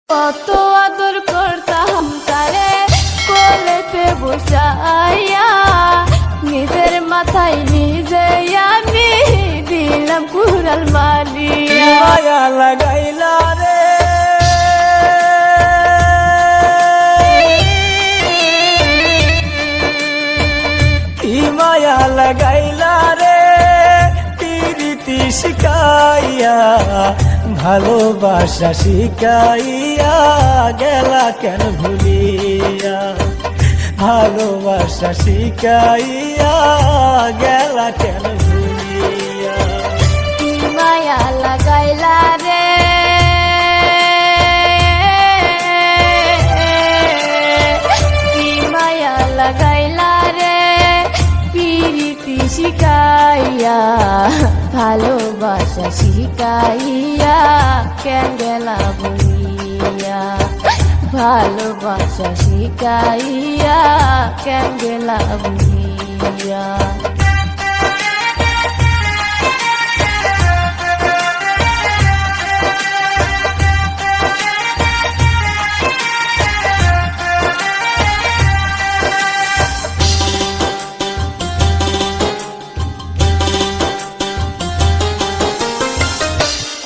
কত আদর করতাম তারে কোলেতে বসাইয়া, নিজের মাথায় নিজে আমি দিলাম কুড়াল মারিয়া। মায়া লাগাইলা রে কি মায়া লাগাইলা রে প্রীতি শিখাইয়া, ভালোবাসা শিখাইয়া গেলা কেন ভুলিয়া, ভালোবাসা শিখাইয়া গেলা কেন ভুলিয়া। কি মায়া লাগাইলা রে কি মায়া লাগাইলা রে প্রীতি শিখাইয়া, ভালোবাসা শিখাইয়া কেন গেলা ভুলিয়া, ভালোবাসা শিখাইয়া কেন গেলা ভুলিয়া।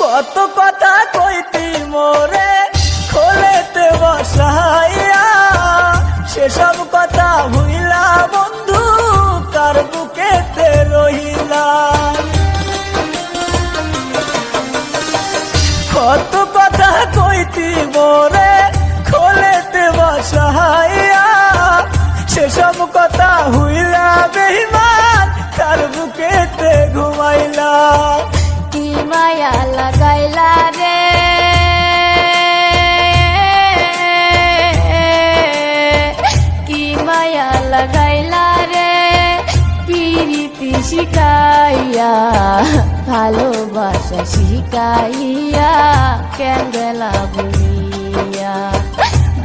কত কথা কইতি মোরে খোলেতে বসাইয়া, সেসব কথা ভুইলা বন্ধু কার বুকেতে রহিলা। কত কথা কইতি মোরে খোলেতে বসাইয়া, সেসব কথা ভুইলা বেঈমান কার বুকেতে ঘুমাইলা। কি মায়া লাগাইলা রে কি মায়া লাগাইলা রে প্রীতি শিখাইয়া, ভালোবাসা শিখাইয়া কেন গেলা ভুলিয়া,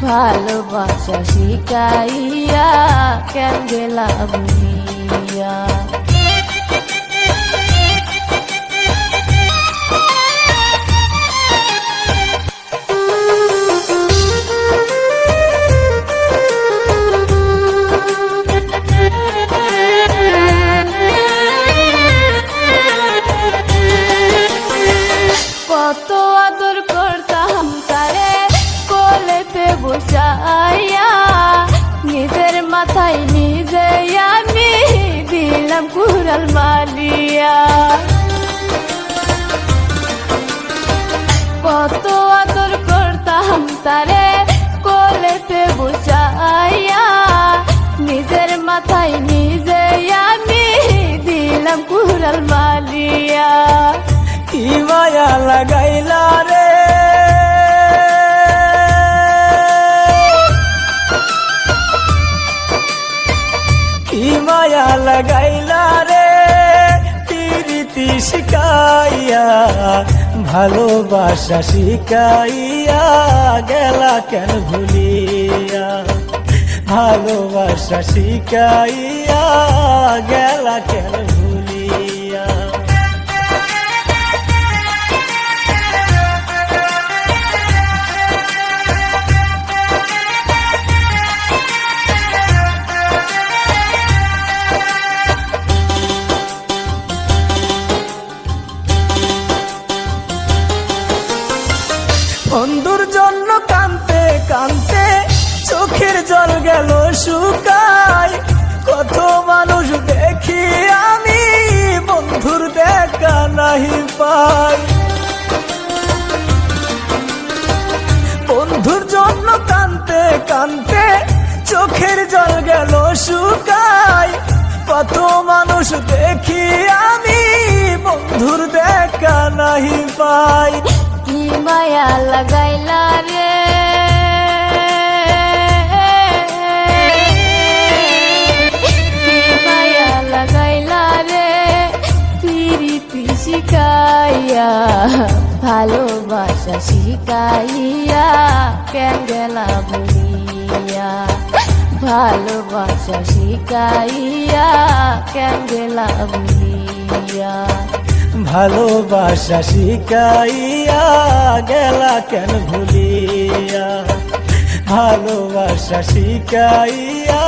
ভালোবাসা শিখাইয়া কেন গেলা ভুলিয়া। কত আদর করতাম তারে কোলেতে বসাইয়া, নিজের মাথায় নিজে আমি দিলাম কুড়াল মারিয়া। কত আদর করতাম তারে কোলেতে বসাইয়া, নিজের মাথায় নিজে আমি দিলাম কুড়াল মারিয়া। কি মায়া লাগাইলা রে কি মায়া লাগাইলা রে প্রীতি শিখাইয়া, ভালোবাসা শিখাইয়া গেলা কেন ভুলিয়া, ভালোবাসা শিখাইয়া গেলা কেন ভুলিয়া। বন্ধুর জন্য কানতে কানতে চোখের জল গেল শুকায়, কত মানুষ দেখি আমি বন্ধুর দেখা নাহি পাই। বন্ধুর জন্য কানতে কানতে চোখের জল গেল শুকায়, কত মানুষ দেখি আমি বন্ধুর দেখা নাহি পাই। কি মায়া লাগাইলা রে কি মায়া লাগাইলা রে প্রীতি শিখাইয়া, ভালোবাসা শিখাইয়া কেন গেলা ভুলিয়া, ভালোবাসা শিখাইয়া কেন গেলা ভুলিয়া। ভালোবাসা শিখাইয়া গেলা কেন ভুলিয়া। ভালোবাসা শিখাইয়া